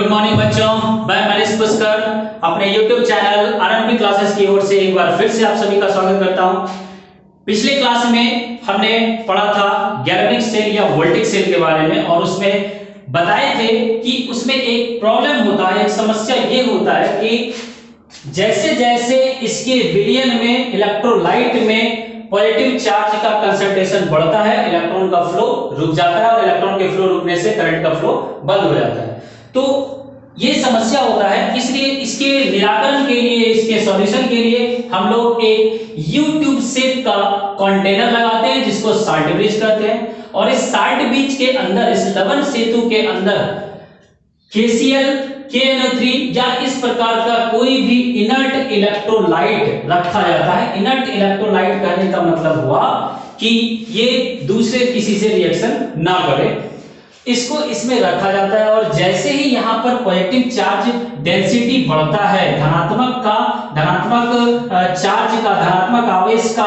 Good morning बच्चों, मैं मनीष पुष्कर अपने YouTube चैनल आरएनबी क्लासेस की ओर से एक बार फिर से आप सभी का स्वागत करता हूं। पिछले क्लास में हमने पढ़ा था गैल्वेनिक सेल या वोल्टिक सेल के बारे में और उसमें बताए थे कि उसमें एक प्रॉब्लम होता है, एक समस्या ये होता है कि जैसे जैसे इसके विलयन में इलेक्ट्रोलाइट में पॉजिटिव चार्ज का कंसंट्रेशन बढ़ता है, इलेक्ट्रॉन का फ्लो रुक जाता है और इलेक्ट्रॉन के फ्लो रुकने से करंट का फ्लो बंद हो जाता है। तो ये समस्या होता है, इसलिए इसके निराकरण के लिए, इसके सॉल्यूशन के लिए हम लोग एक यू ट्यूब शेप का कंटेनर लगाते हैं जिसको साल्ट ब्रिज कहते हैं और इस साल्ट ब्रिज के अंदर, इस लवण सेतु के अंदर KCl KNO3 या इस प्रकार का कोई भी इनर्ट इलेक्ट्रोलाइट रखा जाता है। इनर्ट इलेक्ट्रोलाइट कहने का मतलब हुआ कि ये दूसरे किसी से रिएक्शन ना करे, इसको इसमें रखा जाता है और जैसे ही यहाँ पर पॉजिटिव चार्ज डेंसिटी बढ़ता है, धनात्मक चार्ज का, धनात्मक आवेश का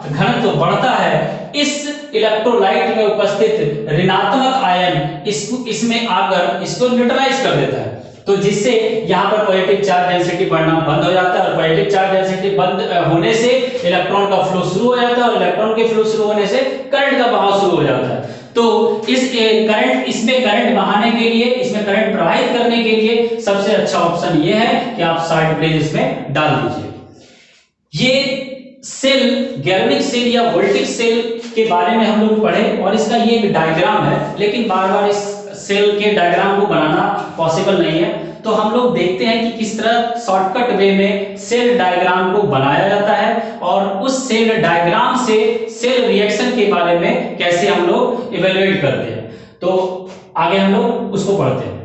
घनत्व बढ़ता है, इस इलेक्ट्रोलाइट में उपस्थित ऋणात्मक आयन इसमें आकर इसको न्यूट्रलाइज कर देता है। तो जिससे यहाँ पर पॉजिटिव चार्ज डेंसिटी बढ़ना बंद हो जाता है और पॉजिटिव चार्ज डेंसिटी बंद होने से इलेक्ट्रॉन का फ्लो शुरू हो जाता है और इलेक्ट्रॉन के फ्लो शुरू होने से करंट का बहाव शुरू हो जाता है। तो इसमें करंट बहाने के लिए, इसमें करंट प्रवाहित करने के लिए सबसे अच्छा ऑप्शन ये है कि आप साल्ट ब्रिज इसमें डाल दीजिए। ये सेल, गैल्वेनिक सेल या वोल्टिक सेल के बारे में हम लोग पढ़े और इसका ये एक डायग्राम है, लेकिन बार बार इस सेल के डायग्राम को बनाना पॉसिबल नहीं है, तो हम लोग देखते हैं कि किस तरह शॉर्टकट वे में सेल डायग्राम को बनाया जाता है और उस सेल डायग्राम से सेल रिएक्शन के बारे में कैसे हम लोग इवेलुएट करते हैं। तो आगे हम लोग उसको पढ़ते हैं।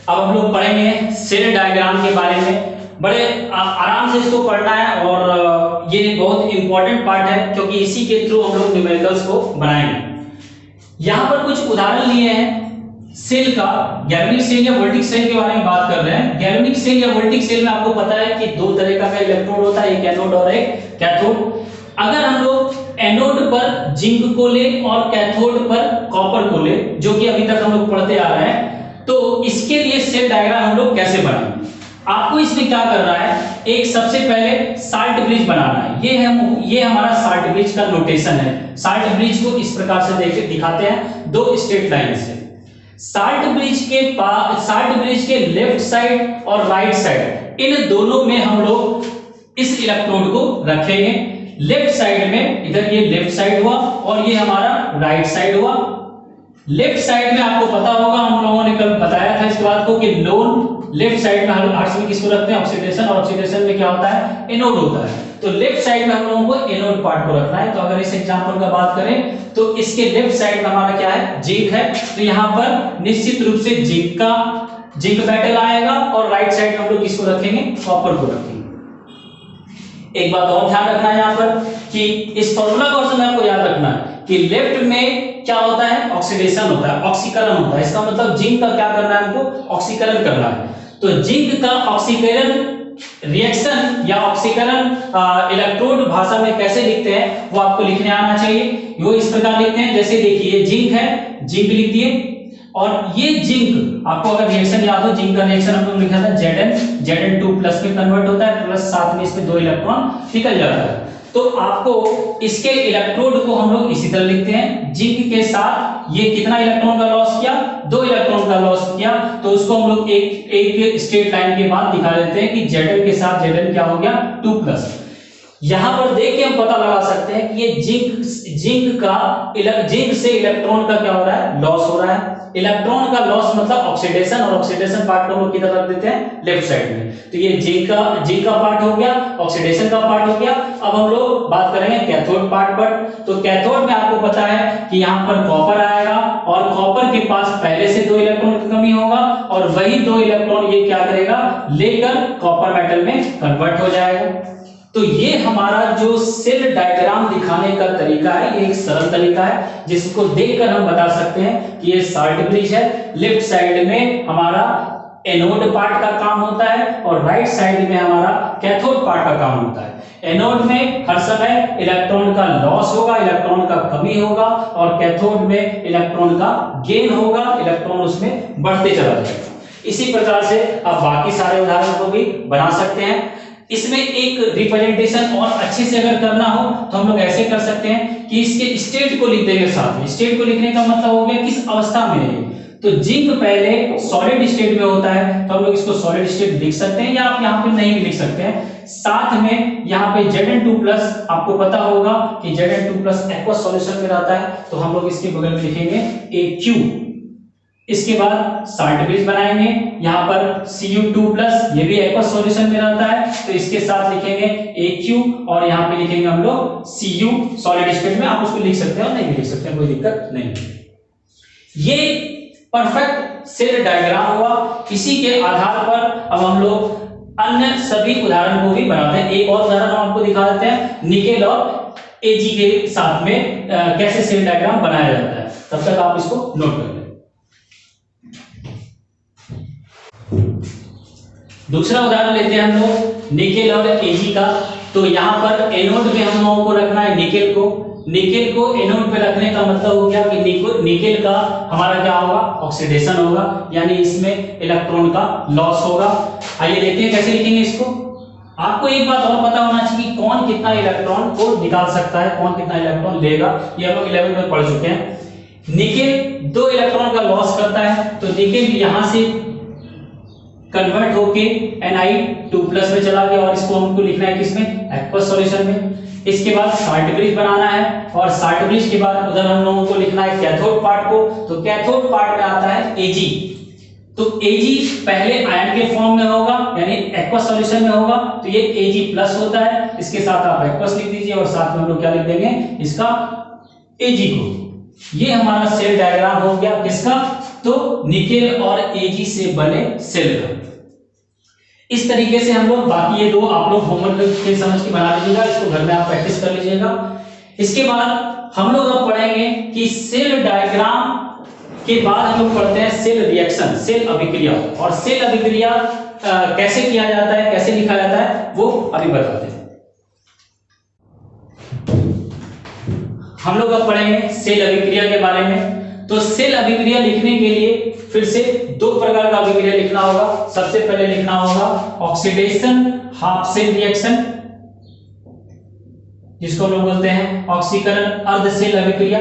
अब हम लोग पढ़ेंगे सेल डायग्राम के बारे में। बड़े आराम से इसको पढ़ना है और ये बहुत इंपॉर्टेंट पार्ट है क्योंकि इसी के थ्रू हम लोग न्यूमेरिकल्स को बनाएंगे। यहां पर कुछ उदाहरण लिए हैं सेल का, गैल्वेनिक सेल या वोल्टिक सेल के बारे में बात कर रहे हैं। गैल्वेनिक सेल या वोल्टिक सेल में आपको पता है कि दो तरह का इलेक्ट्रोड होता है, एक एनोड और एक कैथोड। अगर हम लोग एनोड पर जिंक को ले और कैथोड पर कॉपर को ले, जो कि अभी तक हम लोग पढ़ते आ रहे हैं, तो इसके लिए सेल डायग्राम हम लोग कैसे बनाएंगे। आपको इसमें क्या करना है, एक सबसे पहले साल्ट ब्रिज बनाना है। ये हमारा साल्ट ब्रिज का नोटेशन है। साल्ट ब्रिज को इस प्रकार से दिखाते हैं दो स्ट्रेट लाइन से। साल्ट ब्रिज के लेफ्ट साइड और राइट साइड, इन दोनों में हम लोग इस इलेक्ट्रोड को रखेंगे। लेफ्ट साइड में, इधर ये लेफ्ट साइड हुआ और ये हमारा राइट साइड हुआ। लेफ्ट साइड में आपको पता होगा, हम लोगों ने कल बताया था इस बात को कि लोन लेफ्ट साइड में हम आर्ट्स में किसको रखते हैं, ऑक्सीडेशन, और ऑक्सीडेशन में क्या होता है, एनोड होता है। तो लेफ्ट साइड में हम लोगों को एनोड पार्ट को रखना है। तो अगर इस एग्जांपल का बात करें तो इसके लेफ्ट साइड में हमारा क्या है, जिंक है, तो यहां पर निश्चित रूप से जिंक मेटल आएगा और राइट साइड में हम लोग किसको रखेंगे, कॉपर को रखेंगे। एक बात और ध्यान रखना है यहाँ पर कि इस फॉर्मूला को और आपको याद रखना है कि लेफ्ट में क्या होता है, ऑक्सीडेशन होता है, ऑक्सीकरण होता है। इसका मतलब जिंक का क्या करना है, हमको ऑक्सीकरण करना है। तो जिंक का ऑक्सीकरण रिएक्शन या ऑक्सीकरण इलेक्ट्रोड भाषा में कैसे लिखते हैं वो आपको लिखने आना चाहिए। वो इस प्रकार लिखते हैं, जैसे देखिए जिंक है, जिंक लिख दिए और ये जिंक, आपको अगर रिएक्शन याद हो, जिंक का रिएक्शन हम लोग लिखा था Zn2 प्लस में कन्वर्ट होता है, प्लस साथ में इसमें 2 इलेक्ट्रॉन निकल जाता है। तो आपको इसके इलेक्ट्रोड को हम लोग इसी तरह लिखते हैं, जिंक के साथ ये कितना इलेक्ट्रॉन का लॉस किया, 2 इलेक्ट्रॉन का लॉस किया, तो उसको हम लोग एक स्ट्रेट लाइन के बाद दिखा देते हैं कि Zn के साथ Zn क्या हो गया, 2+। यहां पर देख के हम पता लगा सकते हैं कि ये जिंक से इलेक्ट्रॉन का क्या हो रहा है, लॉस हो रहा है। इलेक्ट्रॉन का लॉस मतलब ऑक्सीडेशन, और ऑक्सीडेशन पार्ट को हम लोग किधर रख देते हैं, लेफ्ट साइड में। तो ये जिंक का पार्ट हो गया, ऑक्सीडेशन का पार्ट हो गया। अब हम लोग बात करेंगे कैथोड पार्ट पर। तो कैथोड में आपको पता है कि यहाँ पर कॉपर आएगा और कॉपर के पास पहले से 2 इलेक्ट्रॉन की कमी होगा और वही 2 इलेक्ट्रॉन ये क्या करेगा, लेकर कॉपर मेटल में कन्वर्ट हो जाएगा। तो ये हमारा जो सेल डायग्राम दिखाने का तरीका है, ये एक सरल तरीका है जिसको देखकर हम बता सकते हैं कि ये साल्ट ब्रिज है। लेफ्ट साइड में हमारा एनोड पार्ट का काम होता है और राइट साइड में हमारा कैथोड पार्ट का काम होता है। एनोड में हर समय इलेक्ट्रॉन का लॉस होगा, इलेक्ट्रॉन का कमी होगा, और कैथोड में इलेक्ट्रॉन का गेन होगा, इलेक्ट्रॉन उसमें बढ़ते चला जाएगा। इसी प्रकार से आप बाकी सारे उदाहरण को भी बना सकते हैं। इसमें एक रिप्रेजेंटेशन और अच्छे से अगर करना हो तो हम लोग ऐसे कर सकते हैं कि इसके स्टेट को लिख देंगे साथ में। स्टेट को लिखने का मतलब हो गया किस अवस्था में है। तो जिंक पहले सॉलिड स्टेट में होता है तो हम लोग इसको सॉलिड स्टेट लिख सकते हैं, या आप यहाँ पे नहीं भी लिख सकते हैं। साथ में यहाँ पे Zn2+ आपको पता होगा कि Zn2+ एक्वस सॉल्यूशन में रहता है, तो हम लोग इसके बगल में लिखेंगे Aq। इसके बाद साल्ट ब्रिज बनाएंगे, यहाँ पर Cu2+, ये भी एक्वस सॉल्यूशन में रहता है, तो इसके साथ लिखेंगे Aq, और यहाँ पे लिखेंगे हम लोग Cu सॉलिड स्टेट में। आप उसको लिख सकते हैं और नहीं भी लिख सकते हैं, कोई दिक्कत नहीं। ये परफेक्ट सेल डायग्राम हुआ। इसी के आधार पर अब हम लोग अन्य सभी उदाहरण को भी बनाते हैं। एक और उदाहरण हम आपको दिखा देते हैं, निकेल और Ag के साथ में कैसे सेल डायग्राम बनाया जाता है। तब तक आप इसको नोट कर लें। दूसरा उदाहरण लेते हैं हम लोग निकेल और Ag का। तो यहाँ पर एनोड में हम लोगों को रखना है निकेल को। निकेल को एनोड पे रखने का मतलब हो गया कि निकेल का हमारा क्या होगा, ऑक्सीडेशन होगा, यानी इसमें इलेक्ट्रॉन का लॉस होगा। आइए देखते हैं कैसे लिखेंगे इसको। आपको एक बात और पता होना चाहिए, कौन कितना इलेक्ट्रॉन को निकाल सकता है, कौन कितना इलेक्ट्रॉन लेगा, ये हम लोग 11 में पढ़ चुके हैं। निकेल 2 इलेक्ट्रॉन का लॉस करता है, तो निकेल यहां से कन्वर्ट होके Ni2+ में चला गया, और इसको हमको लिखना है किसमें, एक्वस सॉल्यूशन में। इसके बाद साल्ट ब्रिज बनाना है, और साल्ट ब्रिज के बाद उधर हम लोगों को लिखना है कैथोड पार्ट को। तो कैथोड पार्ट में आता है Ag। तो Ag पहले आयन के फॉर्म में होगा, यानी एक्वस सॉल्यूशन में होगा, तो ये Ag+ होता है। इसके साथ आप एक्वस लिख दीजिए, और साथ में हम लोग क्या लिख देंगे, इसका Ag को। ये हमारा सेल डायग्राम हो गया किसका, तो निकेल और Ag से बने सेल का। इस तरीके से हम लोग बाकी ये 2 आप लोग होमवर्क के समझ के बना लीजिएगा, इसको घर में आप प्रैक्टिस कर लीजिएगा। इसके बाद हम लोग अब पढ़ेंगे कि सेल डायग्राम के बाद हम लोग पढ़ते हैं सेल रिएक्शन, सेल अभिक्रिया। और सेल अभिक्रिया कैसे किया जाता है, कैसे लिखा जाता है, वो अभी बताते हैं। हम लोग अब पढ़ेंगे सेल अभिक्रिया के बारे में। तो सेल अभिक्रिया लिखने के लिए फिर से 2 प्रकार का अभिक्रिया लिखना होगा। सबसे पहले लिखना होगा ऑक्सीडेशन हाफ सेल रिएक्शन, जिसको हम लोग बोलते हैं ऑक्सीकरण अर्ध सेल अभिक्रिया।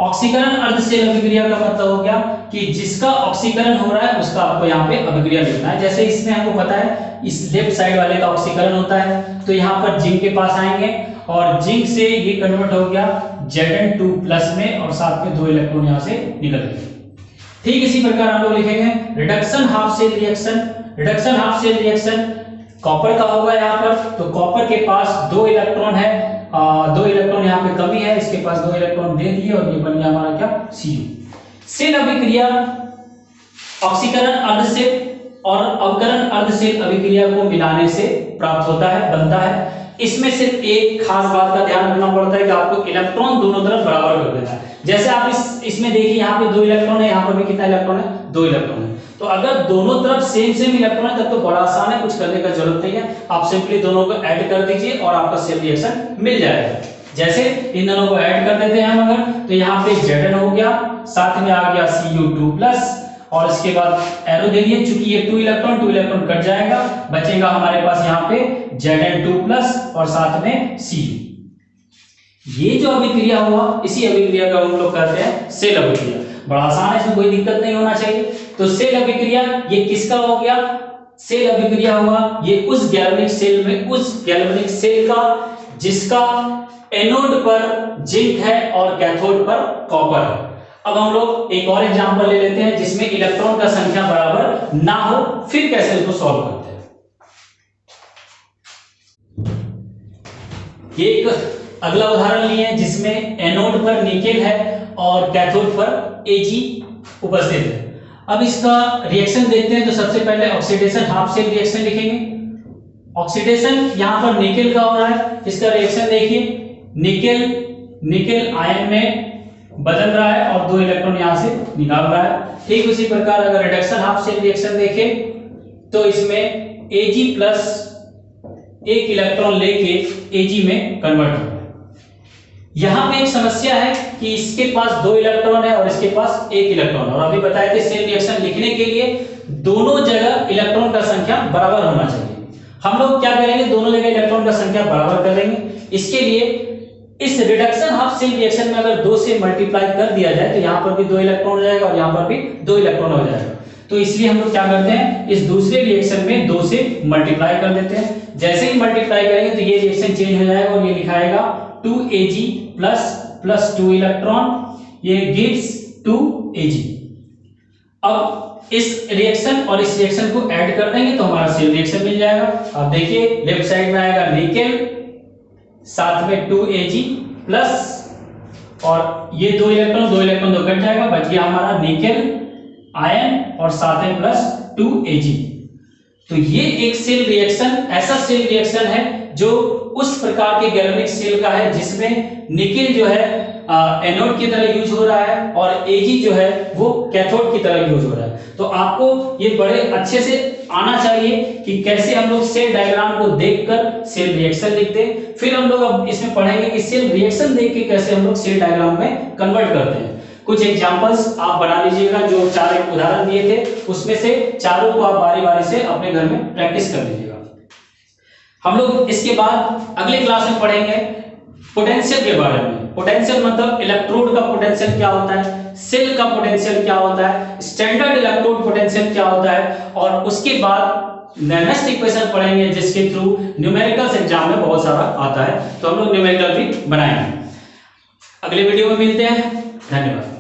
ऑक्सीकरण अर्ध सेल अभिक्रिया का मतलब हो गया कि जिसका ऑक्सीकरण हो रहा है उसका आपको यहाँ पे अभिक्रिया लिखना है। जैसे इसमें हमको पता है इस लेफ्ट साइड वाले का ऑक्सीकरण होता है, तो यहाँ पर जिंक के पास आएंगे, और जिंक से ये कन्वर्ट हो गया Zn2+ में, और साथ में 2 इलेक्ट्रॉन यहाँ से निकल गए। ठीक इसी प्रकार हम लोग लिखेंगे reduction half cell reaction. Reduction half cell reaction copper का होगा यहाँ पर, तो कॉपर के पास 2 इलेक्ट्रॉन है, 2 इलेक्ट्रॉन यहाँ पे कमी है, इसके पास 2 इलेक्ट्रॉन दे दिए, और ये बन गया हमारा क्या, Cu। सेल अभिक्रिया ऑक्सीकरण अर्ध सेल और अवकरण अर्ध सेल अभिक्रिया को मिलाने से प्राप्त होता है, बनता है। इसमें सिर्फ एक खास बात का ध्यान रखना पड़ता है कि आपको इलेक्ट्रॉन दोनों तरफ बराबर कर देना है। जैसे आप इसमें देखिए, यहाँ पे 2 इलेक्ट्रॉन है, यहाँ पर भी कितना इलेक्ट्रॉन है, 2 इलेक्ट्रॉन है। तो अगर दोनों तरफ सेम इलेक्ट्रॉन है तब तो बड़ा आसान है, कुछ करने का जरूरत नहीं है। आप सिंपली दोनों को ऐड कर दीजिए और आपका सेल रिएक्शन मिल जाएगा। जैसे इन दोनों को ऐड कर देते हैं हम अगर, तो यहाँ पे Zn हो गया, साथ में आ गया Cu2+, और इसके बाद एरो दे दिए, चूंकि ये 2 इलेक्ट्रॉन कट जाएगा, बचेगा हमारे पास यहाँ पे Zn2+ और साथ में Cu। ये जो अभिक्रिया हुआ, इसी अभिक्रिया का हम लोग कहते हैं सेल अभिक्रिया। बड़ा आसान है, इसमें कोई दिक्कत नहीं होना चाहिए। तो सेल अभिक्रिया ये किसका हो गया, सेल अभिक्रिया हुआ ये उस गैल्वेनिक सेल में, उस गैल्वेनिक सेल का जिसका एनोड पर जिंक है और कैथोड पर कॉपर है। अब हम लोग एक और एग्जांपल ले लेते हैं जिसमें इलेक्ट्रॉन का संख्या बराबर ना हो, फिर कैसे इसको सॉल्व करते हैं। एक अगला उदाहरण लिए जिसमें एनोड पर निकेल है और कैथोड पर Ag उपस्थित है। अब इसका रिएक्शन देखते हैं। तो सबसे पहले ऑक्सीडेशन हाफ सेल रिएक्शन लिखेंगे। ऑक्सीडेशन यहां पर निकेल का हो रहा है, इसका रिएक्शन देखिए, निकेल आयन में बदल रहा है और 2 इलेक्ट्रॉन यहां से निकाल रहा है। ठीक उसी प्रकार अगर रिडक्शन हाफ सेल रिएक्शन देखें तो इसमें Ag+ एक इलेक्ट्रॉन लेके Ag में कन्वर्ट होगा। यहां पे एक समस्या है कि इसके पास 2 इलेक्ट्रॉन है और इसके पास 1 इलेक्ट्रॉन है, और अभी बताए थे सेल रिएक्शन लिखने के लिए दोनों जगह इलेक्ट्रॉन का संख्या बराबर होना चाहिए। हम लोग क्या करेंगे, दोनों जगह इलेक्ट्रॉन का संख्या बराबर कर देंगे। इसके लिए इस रिडक्शन ऑफ सेल रिएक्शन में अगर 2 से मल्टीप्लाई कर दिया जाए तो यहां पर भी 2 इलेक्ट्रॉन हो जाएगा और यहां पर भी 2 इलेक्ट्रॉन हो जाएगा। तो इसलिए हम लोग क्या करते हैं, इस दूसरे रिएक्शन में 2 से मल्टीप्लाई कर देते हैं। जैसे ही मल्टीप्लाई करेंगे तो ये रिएक्शन चेंज हो जाएगा और ये लिखाएगा 2Ag प्लस 2 इलेक्ट्रॉन, ये गिव्स 2Ag। अब इस रिएक्शन और इस रिएक्शन को ऐड कर देंगे तो हमारा सेल रिएक्शन मिल जाएगा। अब देखिए लेफ्ट साइड में आएगा निकेल, साथ में 2Ag प्लस, और ये 2 इलेक्ट्रॉन तो कट जाएगा, बच गया हमारा निकेल आयन और साथ में प्लस 2Ag। तो ये एक सेल रिएक्शन, ऐसा सेल रिएक्शन है जो उस प्रकार के गैल्वेनिक सेल का है जिसमें निकेल जो है एनोड की तरह यूज हो रहा है और Ag जो है वो कैथोड की तरह यूज हो रहा है। तो आपको ये बड़े अच्छे से आना चाहिए कि कैसे हम लोग सेल डायग्राम को देखकर सेल रिएक्शन लिखते हैं। फिर हम लोग अब इसमें पढ़ेंगे कि सेल रिएक्शन देख के कैसे हम लोग सेल डायग्राम में कन्वर्ट करते हैं। कुछ एग्जांपल्स आप बना लीजिएगा, जो 4 एक उदाहरण दिए थे उसमें से चारों को आप बारी बारी से अपने घर में प्रैक्टिस कर लीजिएगा। हम लोग इसके बाद अगले क्लास में पढ़ेंगे पोटेंशियल के बारे में। पोटेंशियल मतलब इलेक्ट्रोड का पोटेंशियल क्या होता है, सेल का पोटेंशियल क्या होता है, स्टैंडर्ड इलेक्ट्रोड पोटेंशियल क्या होता है, और उसके बाद नेक्स्ट इक्वेशन पढ़ेंगे जिसके थ्रू न्यूमेरिकल्स एग्जाम में बहुत सारा आता है, तो हम लोग न्यूमेरिकल भी बनाएंगे। अगले वीडियो में मिलते हैं, धन्यवाद।